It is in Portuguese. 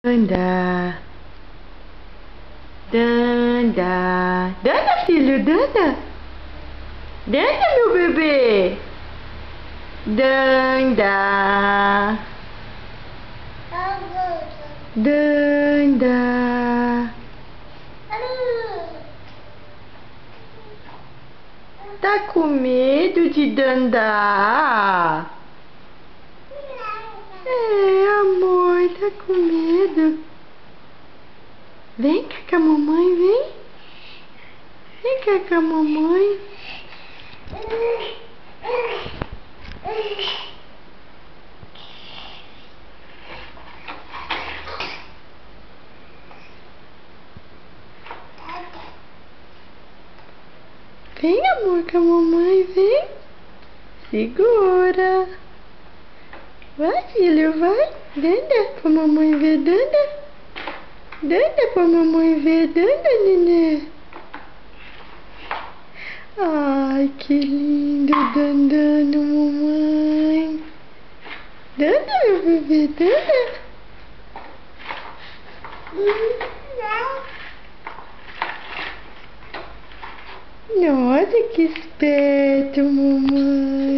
Danda, Danda, Danda, filho, Danda, Danda, meu bebê, Danda, Danda, tá com medo de Dandar? É, amor, tá com medo. Vem cá com a mamãe, vem. Vem cá com a mamãe. Vem, amor, com a mamãe, vem. Segura. Vai, filho, vai. Danda, pra mamãe ver, Danda. Danda, pra mamãe ver, Danda, nenê. Ai, que lindo, dandando, mamãe. Danda, meu bebê, Danda. Nossa, que esperto, mamãe.